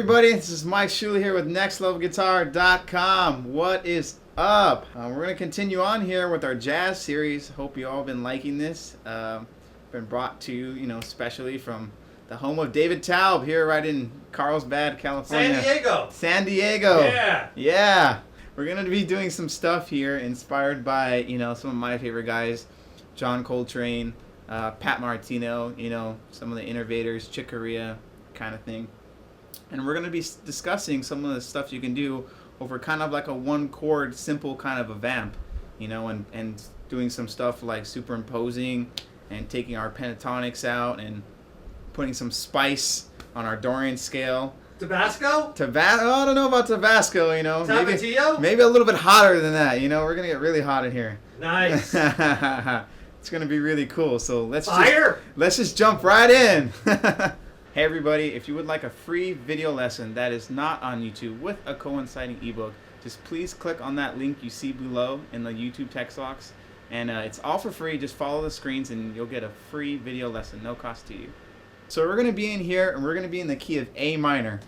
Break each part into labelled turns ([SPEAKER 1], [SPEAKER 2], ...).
[SPEAKER 1] everybody, this is Mike Shuley here with NextLevelGuitar.com. What is up? We're going to continue on here with our jazz series. Hope you all have been liking this. Been brought to you, especially from the home of David Taub here right in Carlsbad, California. San Diego. Yeah. We're going to be doing some stuff here inspired by, some of my favorite guys. John Coltrane, Par Martino, some of the innovators, Chick Corea kind of thing. And we're going to be discussing some of the stuff you can do over kind of like a one chord, simple kind of a vamp, and doing some stuff like superimposing and taking our pentatonics out and putting some spice on our Dorian scale.
[SPEAKER 2] Tabasco?
[SPEAKER 1] I don't know about Tabasco,
[SPEAKER 2] Tapatio?
[SPEAKER 1] Maybe a little bit hotter than that, We're going to get really hot in here.
[SPEAKER 2] Nice.
[SPEAKER 1] It's going to be really cool. So let's just jump right in. Hey everybody, if you would like a free video lesson that is not on YouTube with a coinciding ebook, just please click on that link you see below in the YouTube text box. And it's all for free. Just follow the screens and you'll get a free video lesson, no cost to you. So we're going to be in here and we're going to be in the key of A minor.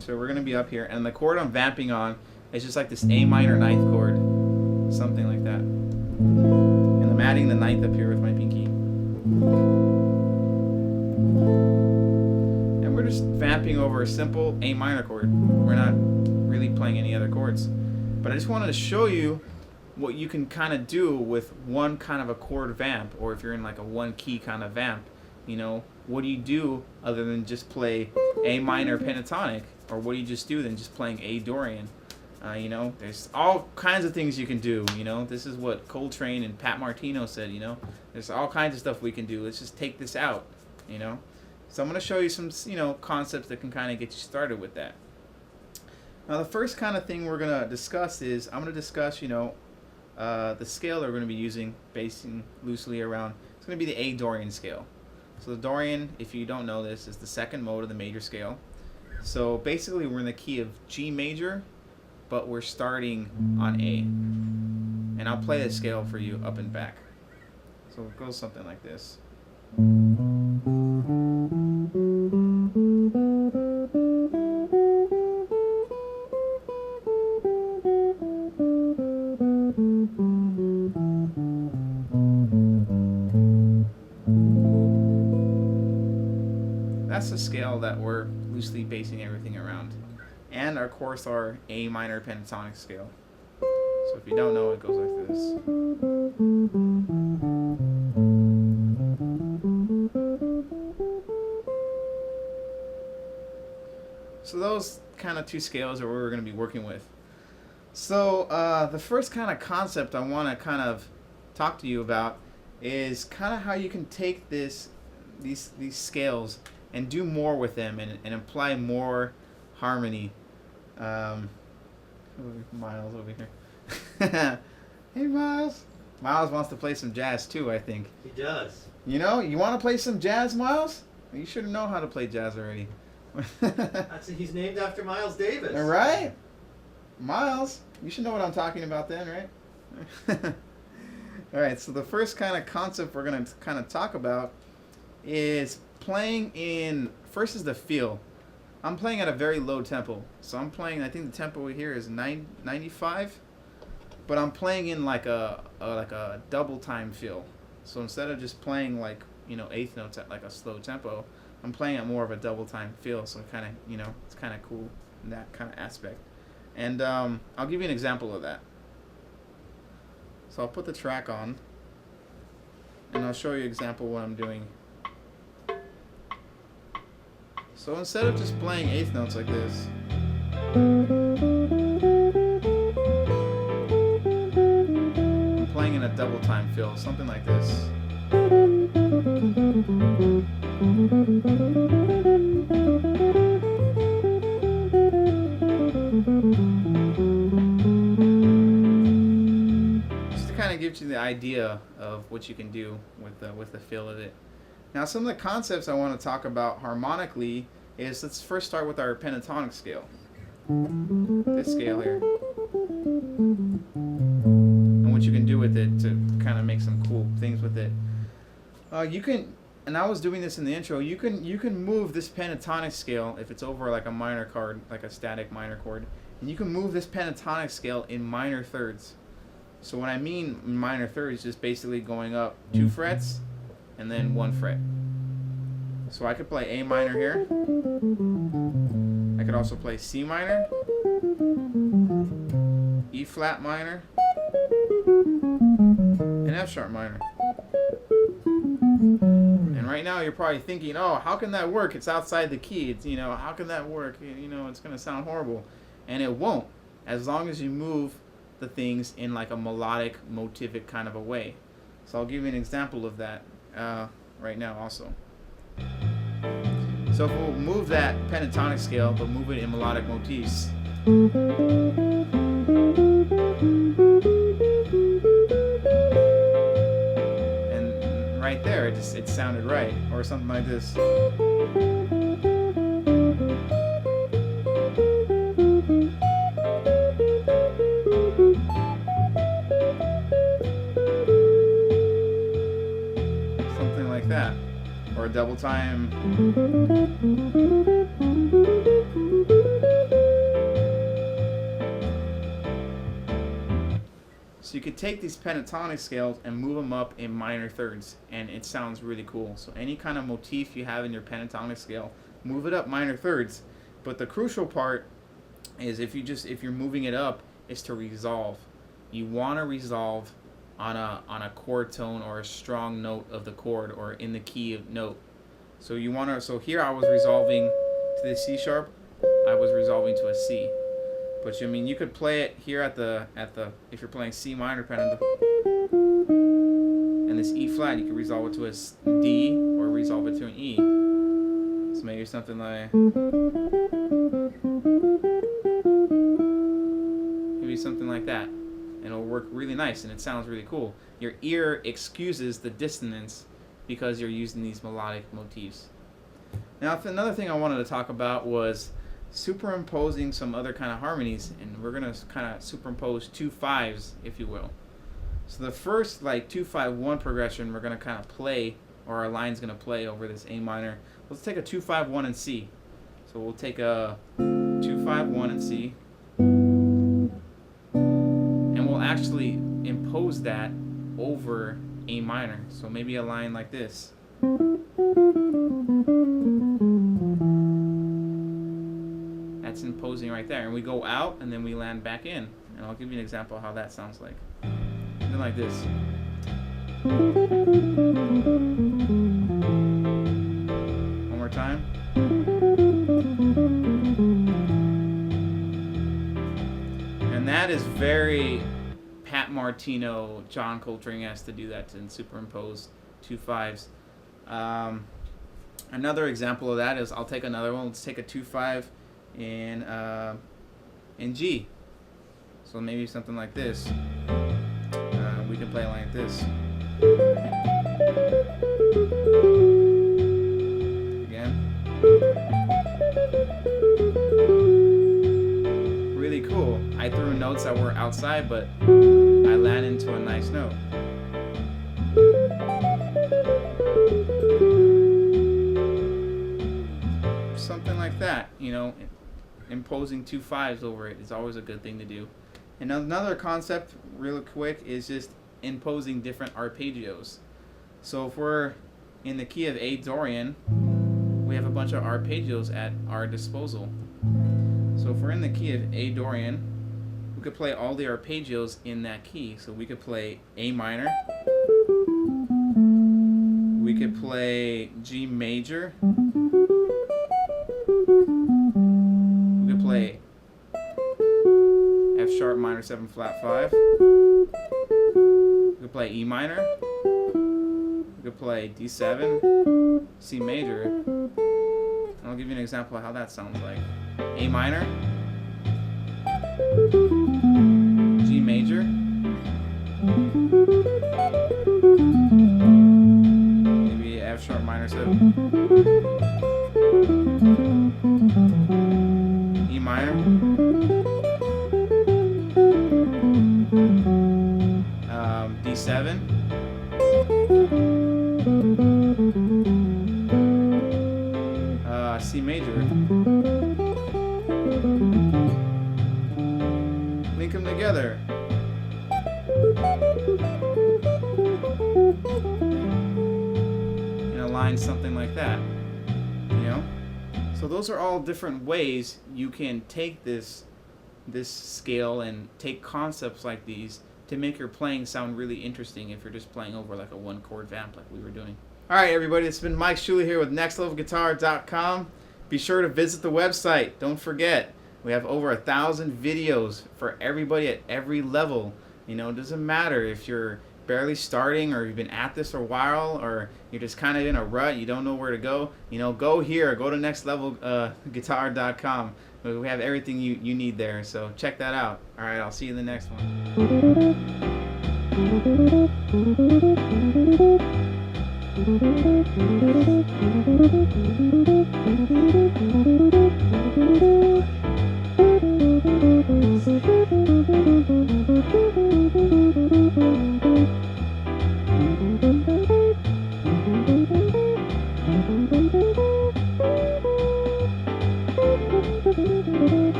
[SPEAKER 1] So we're going to be up here and the chord I'm vamping on is just like this A minor ninth chord. Something like that. And I'm adding the ninth up here with my pinky. And we're just vamping over a simple A minor chord. We're not really playing any other chords. But I just wanted to show you what you can kind of do with one kind of a chord vamp, or if you're in like a one key kind of vamp, what do you do other than just play A minor pentatonic, or what do you just do than just playing A Dorian? There's all kinds of things you can do. This is what Coltrane and Par Martino said. There's all kinds of stuff we can do. Let's just take this out. So I'm going to show you some concepts that can kind of get you started with that. Now the first kind of thing we're going to discuss is I'm going to discuss the scale that we're going to be using, basing loosely around. It's going to be the A Dorian scale. So the Dorian, if you don't know this, is the second mode of the major scale. So basically we're in the key of G major, but we're starting on A. And I'll play the scale for you up and back. So it goes something like this. That's the scale that we're loosely basing everything around. And our chords are A minor pentatonic scale. So if you don't know, it goes like this. So those kind of two scales are what we're going to be working with. So the first kind of concept I want to kind of talk to you about is kind of how you can take these scales and do more with them and apply more harmony. Miles over here. Hey Miles. Miles wants to play some jazz too, I think.
[SPEAKER 2] He does.
[SPEAKER 1] You want to play some jazz, Miles? You should know how to play jazz already.
[SPEAKER 2] He's named after Miles Davis.
[SPEAKER 1] All right. Miles, you should know what I'm talking about then, right? All right, so the first kind of concept we're going to kind of talk about is playing in, first is the feel. I'm playing at a very low tempo. So I'm playing, I think the tempo here is 95, but I'm playing in like a double time feel. So instead of just playing like, eighth notes at like a slow tempo, I'm playing at more of a double time feel. So kind of, it's kind of cool in that kind of aspect. And I'll give you an example of that. So I'll put the track on and I'll show you an example of what I'm doing. So instead of just playing eighth notes like this, I'm playing in a double time feel, something like this. Just to kind of give you the idea of what you can do with the feel of it. Now some of the concepts I want to talk about harmonically is, let's first start with our pentatonic scale. This scale here. And what you can do with it to kind of make some cool things with it. You can and I was doing this in the intro, you can move this pentatonic scale if it's over like a minor chord, like a static minor chord, and you can move this pentatonic scale in minor thirds. So when I mean minor thirds, just basically going up 2 frets and then 1 fret. So I could play A minor here. I could also play C minor, E flat minor, and F sharp minor. And right now you're probably thinking, oh, how can that work? It's outside the key. It's, you know, how can that work? You know, it's going to sound horrible. And it won't, as long as you move the things in like a melodic, motivic kind of a way. So I'll give you an example of that right now also. So if we'll move that pentatonic scale, but move it in melodic motifs. And right there, it sounded right. Or something like this. Something like that. Or a double time. So you could take these pentatonic scales and move them up in minor thirds, and it sounds really cool. So any kind of motif you have in your pentatonic scale, move it up minor thirds. But the crucial part is if you're moving it up, is to resolve. You want to resolve on a chord tone or a strong note of the chord or in the key of note. So you want to. So here I was resolving to the C sharp. I was resolving to a C. But I mean, you could play it here at the if you're playing C minor pentatonic and this E flat, you can resolve it to a D or resolve it to an E. So maybe something like that, and it'll work really nice and it sounds really cool. Your ear excuses the dissonance because you're using these melodic motifs. Now, another thing I wanted to talk about was superimposing some other kind of harmonies, and we're gonna kind of superimpose 2 5s, if you will. So the first like 2-5-1 progression we're gonna kind of play, or our line's gonna play over this A minor. Let's take a 2-5-1 in C. So we'll take a 2-5-1 in C, and we'll actually impose that over A minor. So maybe a line like this. That's imposing right there, and we go out and then we land back in, and I'll give you an example of how that sounds like. Something like this. One more time. And that is very Par Martino, John Coltrane-esque to do that and superimpose 2 5s. Another example of that is, I'll take another one. Let's take a 2-5 in G. So maybe something like this. We can play like this. Again. Really cool. I threw notes that were outside, but I land into a nice note. Something like that, you know. Imposing 2 5s over it is always a good thing to do. And another concept, real quick, is just imposing different arpeggios. So if we're in the key of A Dorian, we have a bunch of arpeggios at our disposal. So if we're in the key of A Dorian, we could play all the arpeggios in that key. So we could play A minor, we could play G major, we could play F sharp minor 7 flat 5, we could play E minor, we could play D7, C major, and I'll give you an example of how that sounds like. A minor, G major, maybe F sharp minor 7, E minor, D7, something like that. You know? So those are all different ways you can take this scale and take concepts like these to make your playing sound really interesting if you're just playing over like a one chord vamp like we were doing. Alright everybody, it's been Mike Shuley here with nextlevelguitar.com. Be sure to visit the website. Don't forget, we have over 1,000 videos for everybody at every level. You know, it doesn't matter if you're barely starting or you've been at this for a while or you're just kind of in a rut, you don't know where to go. You know, go here, go to nextlevelguitar.com. We have everything you need there, so check that out. Alright, I'll see you in the next one.